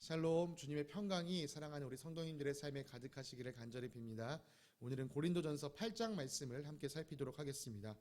샬롬, 주님의 평강이 사랑하는 우리 성도님들의 삶에 가득하시기를 간절히 빕니다. 오늘은 고린도전서 8장 말씀을 함께 살피도록 하겠습니다.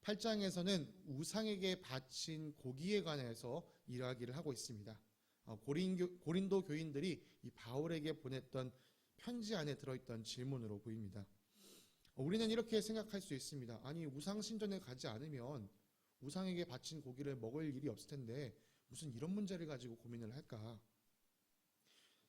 8장에서는 우상에게 바친 고기에 관해서 이야기를 하고 있습니다. 고린도 교인들이 이 바울에게 보냈던 편지 안에 들어있던 질문으로 보입니다. 우리는 이렇게 생각할 수 있습니다. 아니, 우상 신전에 가지 않으면 우상에게 바친 고기를 먹을 일이 없을 텐데 무슨 이런 문제를 가지고 고민을 할까?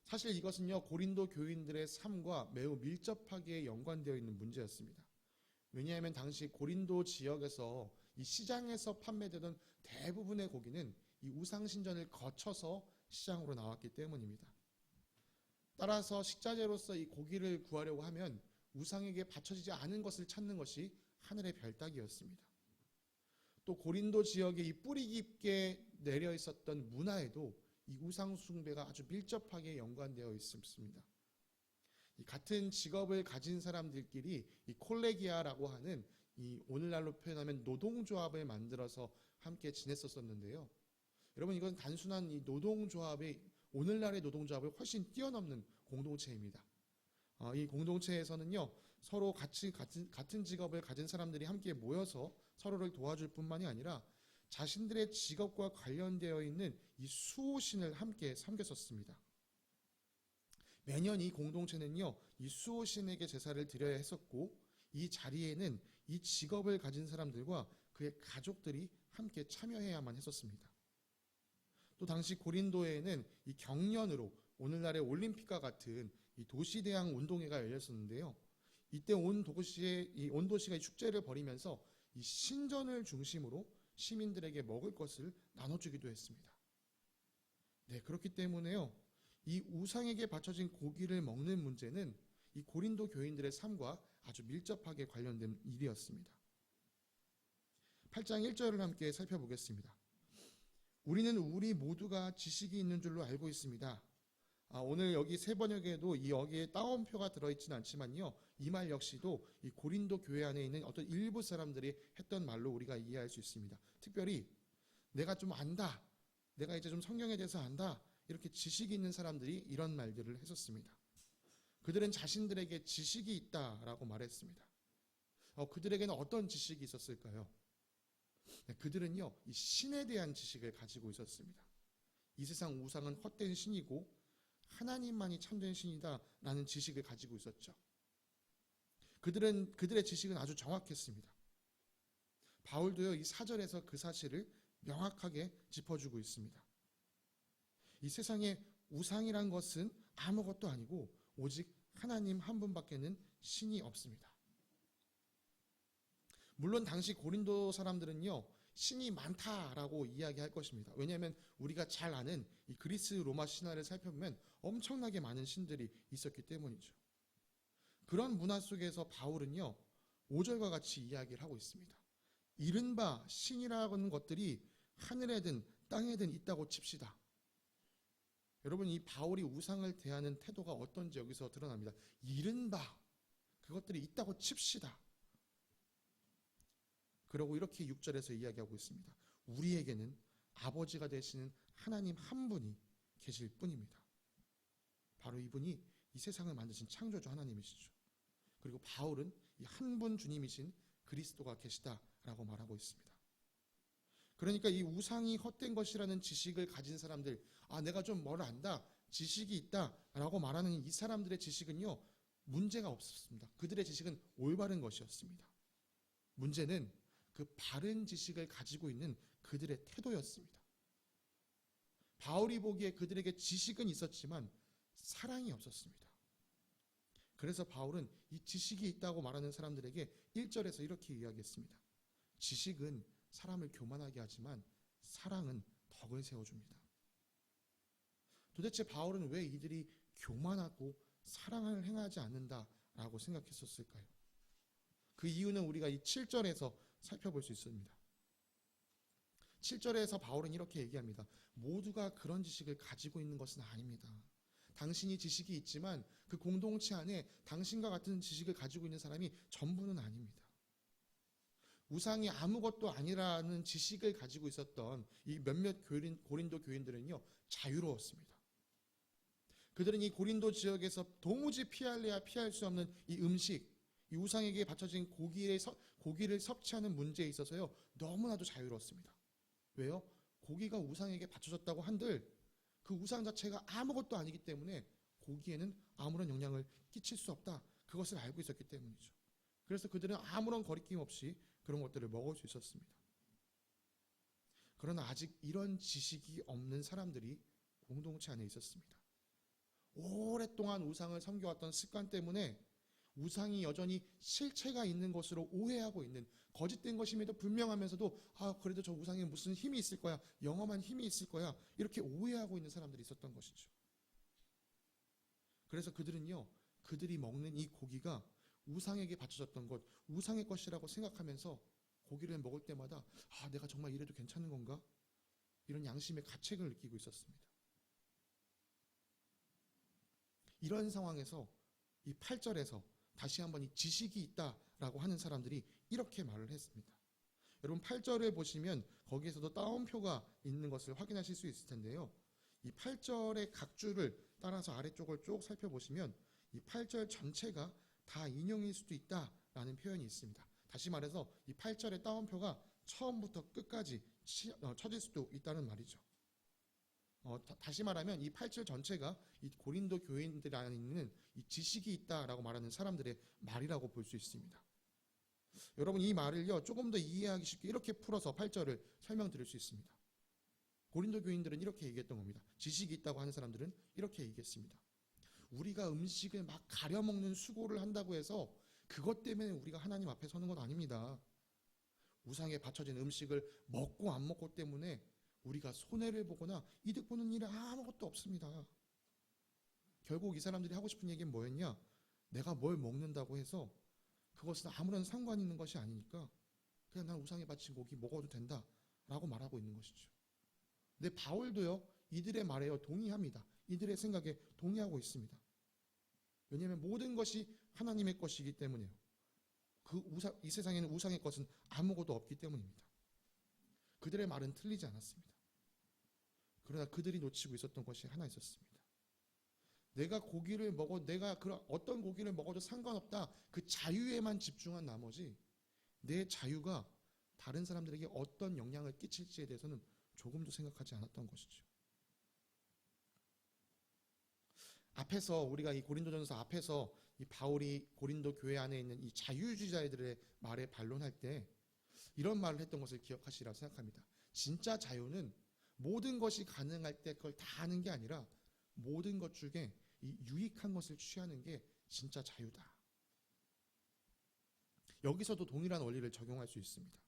사실 이것은요, 고린도 교인들의 삶과 매우 밀접하게 연관되어 있는 문제였습니다. 왜냐하면 당시 고린도 지역에서 이 시장에서 판매되던 대부분의 고기는 이 우상신전을 거쳐서 시장으로 나왔기 때문입니다. 따라서 식자재로서 이 고기를 구하려고 하면 우상에게 바쳐지지 않은 것을 찾는 것이 하늘의 별따기였습니다. 또 고린도 지역에 이 뿌리 깊게 내려 있었던 문화에도 이 우상 숭배가 아주 밀접하게 연관되어 있습니다. 이 같은 직업을 가진 사람들끼리 이 콜레기아라고 하는 이 오늘날로 표현하면 노동조합을 만들어서 함께 지냈었는데요. 여러분, 이건 단순한 이 노동조합의 오늘날의 노동조합을 훨씬 뛰어넘는 공동체입니다. 이 공동체에서는요, 서로 같은 직업을 가진 사람들이 함께 모여서 서로를 도와줄 뿐만이 아니라 자신들의 직업과 관련되어 있는 이 수호신을 함께 섬겼었습니다. 매년 이 공동체는요, 이 수호신에게 제사를 드려야 했었고, 이 자리에는 이 직업을 가진 사람들과 그의 가족들이 함께 참여해야만 했었습니다. 또 당시 고린도에는 이 경연으로 오늘날의 올림픽과 같은 이 도시대항 운동회가 열렸었는데요. 이때 온 도시가 이 축제를 벌이면서 이 신전을 중심으로 시민들에게 먹을 것을 나눠주기도 했습니다. 네, 그렇기 때문에요, 이 우상에게 바쳐진 고기를 먹는 문제는 이 고린도 교인들의 삶과 아주 밀접하게 관련된 일이었습니다. 8장 1절을 함께 살펴보겠습니다. 우리는 우리 모두가 지식이 있는 줄로 알고 있습니다. 오늘 여기 세 번역에도 여기에 따옴표가 들어있지는 않지만요, 이 말 역시도 이 고린도 교회 안에 있는 어떤 일부 사람들이 했던 말로 우리가 이해할 수 있습니다. 특별히 내가 좀 안다, 내가 이제 좀 성경에 대해서 안다, 이렇게 지식이 있는 사람들이 이런 말들을 했었습니다. 그들은 자신들에게 지식이 있다라고 말했습니다. 그들에게는 어떤 지식이 있었을까요? 네, 그들은요, 이 신에 대한 지식을 가지고 있었습니다. 이 세상 우상은 헛된 신이고 하나님만이 참된 신이다라는 지식을 가지고 있었죠. 그들의 지식은 아주 정확했습니다. 바울도요, 이 4절에서 그 사실을 명확하게 짚어주고 있습니다. 이 세상에 우상이란 것은 아무것도 아니고 오직 하나님 한 분밖에는 신이 없습니다. 물론 당시 고린도 사람들은요, 신이 많다라고 이야기할 것입니다. 왜냐하면 우리가 잘 아는 이 그리스 로마 신화를 살펴보면 엄청나게 많은 신들이 있었기 때문이죠. 그런 문화 속에서 바울은요, 5절과 같이 이야기를 하고 있습니다. 이른바 신이라는 것들이 하늘에든 땅에든 있다고 칩시다. 여러분, 이 바울이 우상을 대하는 태도가 어떤지 여기서 드러납니다. 이른바 그것들이 있다고 칩시다. 그리고 이렇게 6절에서 이야기하고 있습니다. 우리에게는 아버지가 되시는 하나님 한 분이 계실 뿐입니다. 바로 이분이 이 세상을 만드신 창조주 하나님이시죠. 그리고 바울은 이 한 분 주님이신 그리스도가 계시다라고 말하고 있습니다. 그러니까 이 우상이 헛된 것이라는 지식을 가진 사람들, 내가 좀 뭘 안다, 지식이 있다라고 말하는 이 사람들의 지식은요, 문제가 없었습니다. 그들의 지식은 올바른 것이었습니다. 문제는 그 바른 지식을 가지고 있는 그들의 태도였습니다. 바울이 보기에 그들에게 지식은 있었지만 사랑이 없었습니다. 그래서 바울은 이 지식이 있다고 말하는 사람들에게 1절에서 이렇게 이야기했습니다. 지식은 사람을 교만하게 하지만 사랑은 덕을 세워줍니다. 도대체 바울은 왜 이들이 교만하고 사랑을 행하지 않는다라고 생각했었을까요? 그 이유는 우리가 이 7절에서 살펴볼 수 있습니다. 7절에서 바울은 이렇게 얘기합니다. 모두가 그런 지식을 가지고 있는 것은 아닙니다. 당신이 지식이 있지만 그 공동체 안에 당신과 같은 지식을 가지고 있는 사람이 전부는 아닙니다. 우상이 아무것도 아니라는 지식을 가지고 있었던 이 몇몇 고린도 교인들은요, 자유로웠습니다. 그들은 이 고린도 지역에서 도무지 피할래야 피할 수 없는 이 음식, 이 우상에게 바쳐진 고기를 섭취하는 문제에 있어서요, 너무나도 자유로웠습니다. 왜요? 고기가 우상에게 바쳐졌다고 한들 그 우상 자체가 아무것도 아니기 때문에 고기에는 아무런 영향을 끼칠 수 없다. 그것을 알고 있었기 때문이죠. 그래서 그들은 아무런 거리낌 없이 그런 것들을 먹을 수 있었습니다. 그러나 아직 이런 지식이 없는 사람들이 공동체 안에 있었습니다. 오랫동안 우상을 섬겨왔던 습관 때문에 우상이 여전히 실체가 있는 것으로 오해하고 있는, 거짓된 것임에도 분명하면서도 그래도 저 우상에 무슨 힘이 있을 거야, 영험한 힘이 있을 거야, 이렇게 오해하고 있는 사람들이 있었던 것이죠. 그래서 그들은요, 그들이 먹는 이 고기가 우상에게 바쳐졌던 것, 우상의 것이라고 생각하면서 고기를 먹을 때마다 내가 정말 이래도 괜찮은 건가? 이런 양심의 가책을 느끼고 있었습니다. 이런 상황에서 이 8절에서 다시 한번 이 지식이 있다라고 하는 사람들이 이렇게 말을 했습니다. 여러분 8절을 보시면 거기에서도 따옴표가 있는 것을 확인하실 수 있을 텐데요. 이 8절의 각 줄을 따라서 아래쪽을 쭉 살펴보시면 이 8절 전체가 다 인용일 수도 있다라는 표현이 있습니다. 다시 말해서 이 8절의 따옴표가 처음부터 끝까지 쳐질 수도 있다는 말이죠. 다시 말하면 이 8절 전체가 이 고린도 교인들 안에 있는 이 지식이 있다라고 말하는 사람들의 말이라고 볼 수 있습니다. 여러분 이 말을요, 조금 더 이해하기 쉽게 이렇게 풀어서 8절을 설명드릴 수 있습니다. 고린도 교인들은 이렇게 얘기했던 겁니다. 지식이 있다고 하는 사람들은 이렇게 얘기했습니다. 우리가 음식을 막 가려먹는 수고를 한다고 해서 그것 때문에 우리가 하나님 앞에 서는 건 아닙니다. 우상에 바쳐진 음식을 먹고 안 먹고 때문에 우리가 손해를 보거나 이득 보는 일이 아무것도 없습니다. 결국 이 사람들이 하고 싶은 얘기는 뭐였냐? 내가 뭘 먹는다고 해서 그것은 아무런 상관 있는 것이 아니니까 그냥 난 우상에 바친 고기 먹어도 된다라고 말하고 있는 것이죠. 근데 바울도요, 이들의 말에요 동의합니다. 이들의 생각에 동의하고 있습니다. 왜냐하면 모든 것이 하나님의 것이기 때문에요. 이 세상에는 우상의 것은 아무것도 없기 때문입니다. 그들의 말은 틀리지 않았습니다. 그러나 그들이 놓치고 있었던 것이 하나 있었습니다. 내가 고기를 먹어, 내가 어떤 고기를 먹어도 상관없다, 그 자유에만 집중한 나머지 내 자유가 다른 사람들에게 어떤 영향을 끼칠지에 대해서는 조금도 생각하지 않았던 것이죠. 앞에서 우리가 이 고린도전서 앞에서 이 바울이 고린도 교회 안에 있는 이 자유주의자들의 말에 반론할 때 이런 말을 했던 것을 기억하시리라 생각합니다. 진짜 자유는 모든 것이 가능할 때 그걸 다 하는 게 아니라 모든 것 중에 이 유익한 것을 취하는 게 진짜 자유다. 여기서도 동일한 원리를 적용할 수 있습니다.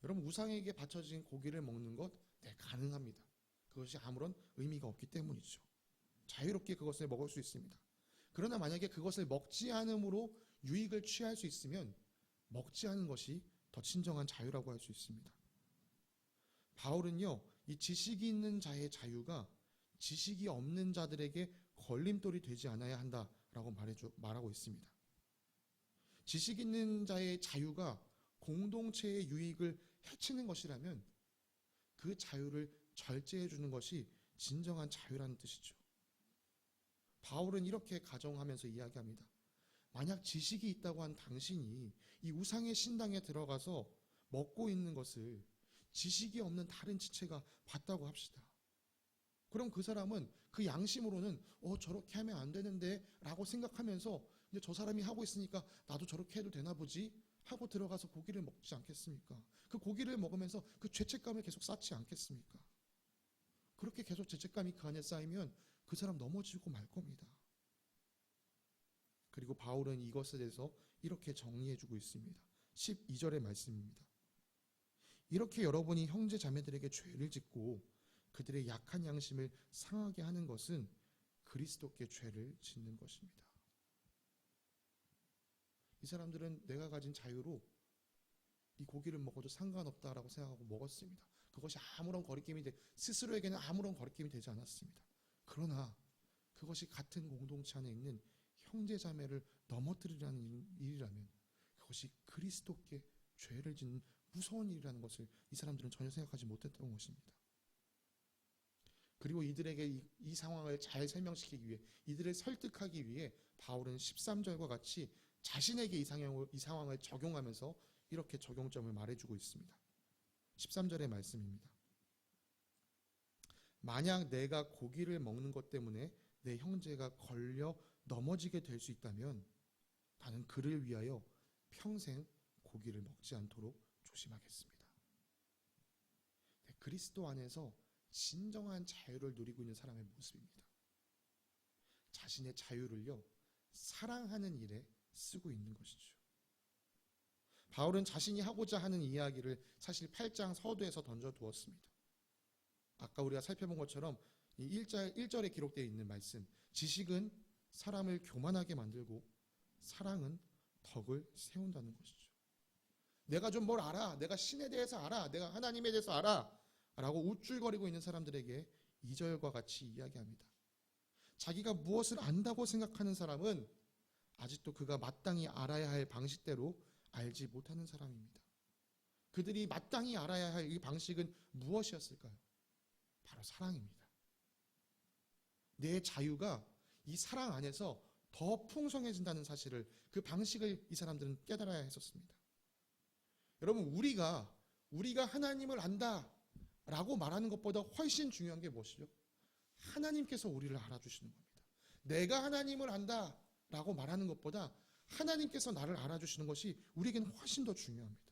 여러분 우상에게 바쳐진 고기를 먹는 것 가능합니다. 그것이 아무런 의미가 없기 때문이죠. 자유롭게 그것을 먹을 수 있습니다. 그러나 만약에 그것을 먹지 않음으로 유익을 취할 수 있으면 먹지 않은 것이 더 진정한 자유라고 할 수 있습니다. 바울은요, 이 지식이 있는 자의 자유가 지식이 없는 자들에게 걸림돌이 되지 않아야 한다라고 말하고 있습니다. 지식 있는 자의 자유가 공동체의 유익을 해치는 것이라면 그 자유를 절제해 주는 것이 진정한 자유라는 뜻이죠. 바울은 이렇게 가정하면서 이야기합니다. 만약 지식이 있다고 한 당신이 이 우상의 신당에 들어가서 먹고 있는 것을 지식이 없는 다른 지체가 봤다고 합시다. 그럼 그 사람은 그 양심으로는 저렇게 하면 안 되는데 라고 생각하면서 근데 저 사람이 하고 있으니까 나도 저렇게 해도 되나 보지 하고 들어가서 고기를 먹지 않겠습니까? 그 고기를 먹으면서 그 죄책감을 계속 쌓지 않겠습니까? 그렇게 계속 죄책감이 그 안에 쌓이면 그 사람 넘어지고 말 겁니다. 그리고 바울은 이것에 대해서 이렇게 정리해주고 있습니다. 12절의 말씀입니다. 이렇게 여러분이 형제 자매들에게 죄를 짓고 그들의 약한 양심을 상하게 하는 것은 그리스도께 죄를 짓는 것입니다. 이 사람들은 내가 가진 자유로 이 고기를 먹어도 상관없다라고 생각하고 먹었습니다. 그것이 스스로에게는 아무런 거리낌이 되지 않았습니다. 그러나 그것이 같은 공동체 안에 있는 형제 자매를 넘어뜨리라는 일이라면 그것이 그리스도께 죄를 짓는 무서운 일이라는 것을 이 사람들은 전혀 생각하지 못했던 것입니다. 그리고 이들에게 이 상황을 잘 설명시키기 위해, 이들을 설득하기 위해 바울은 13절과 같이 자신에게 이 상황을 적용하면서 이렇게 적용점을 말해주고 있습니다. 13절의 말씀입니다. 만약 내가 고기를 먹는 것 때문에 내 형제가 걸려 넘어지게 될 수 있다면 나는 그를 위하여 평생 고기를 먹지 않도록 조심하겠습니다. 네, 그리스도 안에서 진정한 자유를 누리고 있는 사람의 모습입니다. 자신의 자유를요, 사랑하는 일에 쓰고 있는 것이죠. 바울은 자신이 하고자 하는 이야기를 사실 8장 서두에서 던져두었습니다. 아까 우리가 살펴본 것처럼 이 1절에 기록되어 있는 말씀, 지식은 사람을 교만하게 만들고 사랑은 덕을 세운다는 것이죠. 내가 좀 뭘 알아, 내가 신에 대해서 알아, 내가 하나님에 대해서 알아 라고 우쭐거리고 있는 사람들에게 2절과 같이 이야기합니다. 자기가 무엇을 안다고 생각하는 사람은 아직도 그가 마땅히 알아야 할 방식대로 알지 못하는 사람입니다. 그들이 마땅히 알아야 할 이 방식은 무엇이었을까요? 바로 사랑입니다. 내 자유가 이 사랑 안에서 더 풍성해진다는 사실을, 그 방식을 이 사람들은 깨달아야 했었습니다. 여러분, 우리가 하나님을 안다 라고 말하는 것보다 훨씬 중요한 게 무엇이죠? 하나님께서 우리를 알아주시는 겁니다. 내가 하나님을 안다 라고 말하는 것보다 하나님께서 나를 알아주시는 것이 우리에게는 훨씬 더 중요합니다.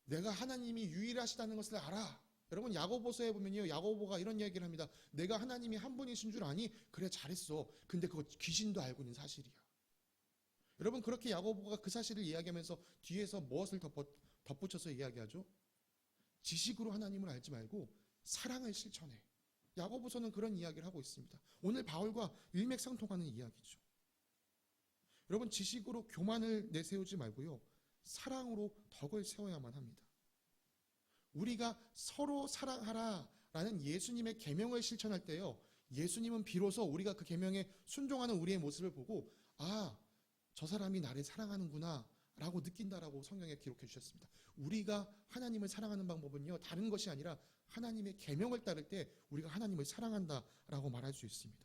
내가 하나님이 유일하시다는 것을 알아. 여러분, 야고보서에 보면요, 야고보가 이런 얘기를 합니다. 내가 하나님이 한 분이신 줄 아니? 그래, 잘했어. 근데 그거 귀신도 알고 있는 사실이야. 여러분, 그렇게 야고보가 그 사실을 이야기하면서 뒤에서 무엇을 덧붙여서 이야기하죠? 지식으로 하나님을 알지 말고 사랑을 실천해. 야고보서는 그런 이야기를 하고 있습니다. 오늘 바울과 일맥상통하는 이야기죠. 여러분, 지식으로 교만을 내세우지 말고요, 사랑으로 덕을 세워야만 합니다. 우리가 서로 사랑하라 라는 예수님의 계명을 실천할 때요, 예수님은 비로소 우리가 그 계명에 순종하는 우리의 모습을 보고, 아, 저 사람이 나를 사랑하는구나 라고 느낀다라고 성경에 기록해 주셨습니다. 우리가 하나님을 사랑하는 방법은요, 다른 것이 아니라 하나님의 계명을 따를 때 우리가 하나님을 사랑한다라고 말할 수 있습니다.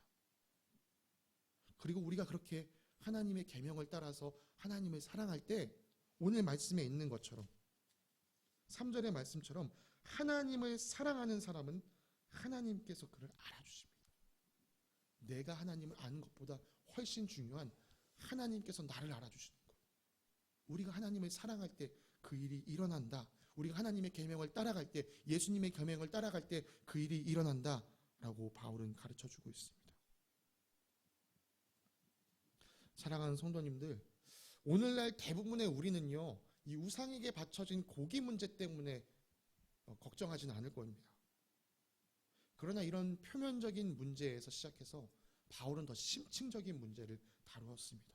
그리고 우리가 그렇게 하나님의 계명을 따라서 하나님을 사랑할 때 오늘 말씀에 있는 것처럼 3절의 말씀처럼 하나님을 사랑하는 사람은 하나님께서 그를 알아주십니다. 내가 하나님을 아는 것보다 훨씬 중요한 하나님께서 나를 알아주시는 것. 우리가 하나님을 사랑할 때 그 일이 일어난다. 우리가 하나님의 계명을 따라갈 때, 예수님의 계명을 따라갈 때 그 일이 일어난다 라고 바울은 가르쳐주고 있습니다. 사랑하는 성도님들, 오늘날 대부분의 우리는요, 이 우상에게 바쳐진 고기 문제 때문에 걱정하지는 않을 겁니다. 그러나 이런 표면적인 문제에서 시작해서 바울은 더 심층적인 문제를 다루었습니다.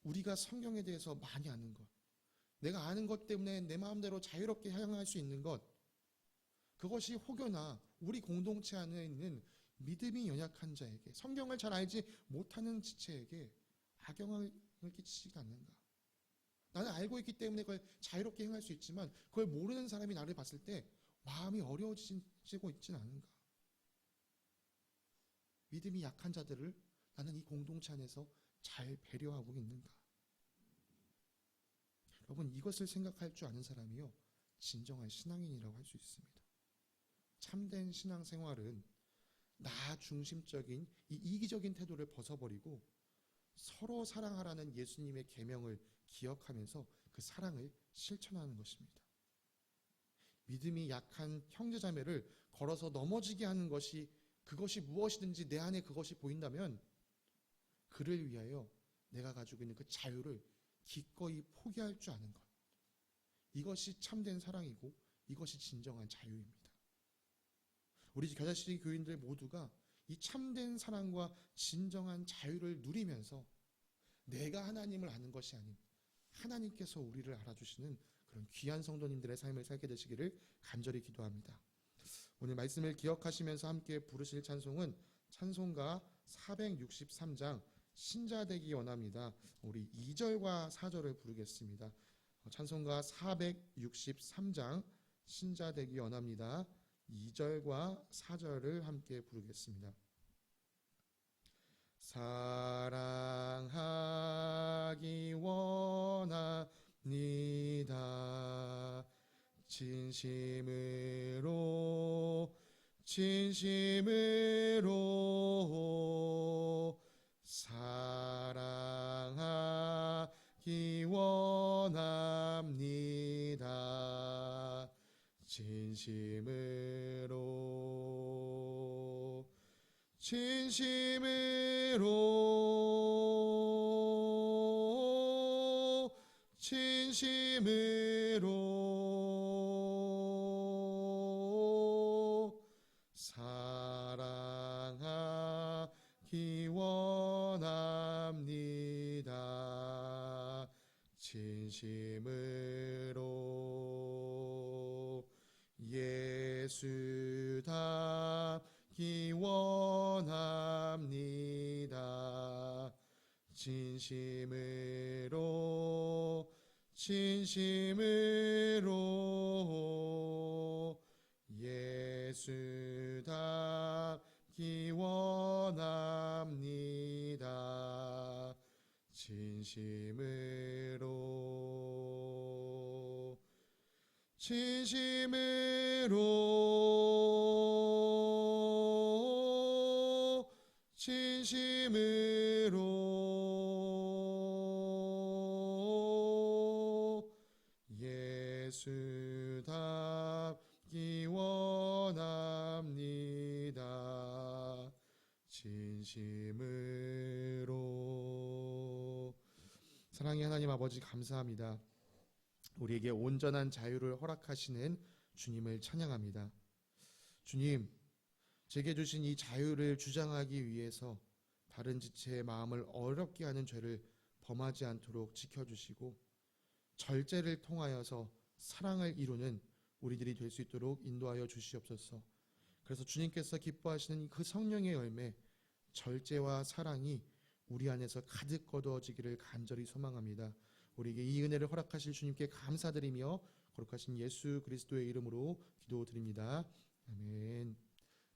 우리가 성경에 대해서 많이 아는 것, 내가 아는 것 때문에 내 마음대로 자유롭게 향할 수 있는 것, 그것이 혹여나 우리 공동체 안에 있는 믿음이 연약한 자에게, 성경을 잘 알지 못하는 지체에게 악영향을 끼치지 않는가? 나는 알고 있기 때문에 그걸 자유롭게 행할 수 있지만 그걸 모르는 사람이 나를 봤을 때 마음이 어려워지고 있지는 않은가? 믿음이 약한 자들을 나는 이 공동체 안에서 잘 배려하고 있는가? 여러분, 이것을 생각할 줄 아는 사람이요, 진정한 신앙인이라고 할 수 있습니다. 참된 신앙생활은 나 중심적인 이 이기적인 태도를 벗어버리고 서로 사랑하라는 예수님의 계명을 기억하면서 그 사랑을 실천하는 것입니다. 믿음이 약한 형제자매를 걸어서 넘어지게 하는 것이, 그것이 무엇이든지 내 안에 그것이 보인다면 그를 위하여 내가 가지고 있는 그 자유를 기꺼이 포기할 줄 아는 것, 이것이 참된 사랑이고 이것이 진정한 자유입니다. 우리 겨자씨 교인들 모두가 이 참된 사랑과 진정한 자유를 누리면서 내가 하나님을 아는 것이 아닌 하나님께서 우리를 알아주시는 그런 귀한 성도님들의 삶을 살게 되시기를 간절히 기도합니다. 오늘 말씀을 기억하시면서 함께 부르실 찬송은 찬송가 463장 신자되기 원합니다. 우리 2절과 4절을 부르겠습니다. 찬송가 463장 신자되기 원합니다. 2절과 4절을 함께 부르겠습니다. 사랑하기 원합니다. 진심으로 사랑하기 원합니다. 진심으로 사랑하기 원합니다. 진심으로 예수 닮기 원합니다. 진심으로 예수 닮기 원합니다. 진심으로 예수 닮기 원합니다. 진심으로. 사랑의 하나님 아버지, 감사합니다. 우리에게 온전한 자유를 허락하시는 주님을 찬양합니다. 주님, 제게 주신 이 자유를 주장하기 위해서 다른 지체의 마음을 어렵게 하는 죄를 범하지 않도록 지켜주시고, 절제를 통하여서 사랑을 이루는 우리들이 될 수 있도록 인도하여 주시옵소서. 그래서 주님께서 기뻐하시는 그 성령의 열매, 절제와 사랑이 우리 안에서 가득 거두어지기를 간절히 소망합니다. 우리에게 이 은혜를 허락하실 주님께 감사드리며 거룩하신 예수 그리스도의 이름으로 기도드립니다. 아멘.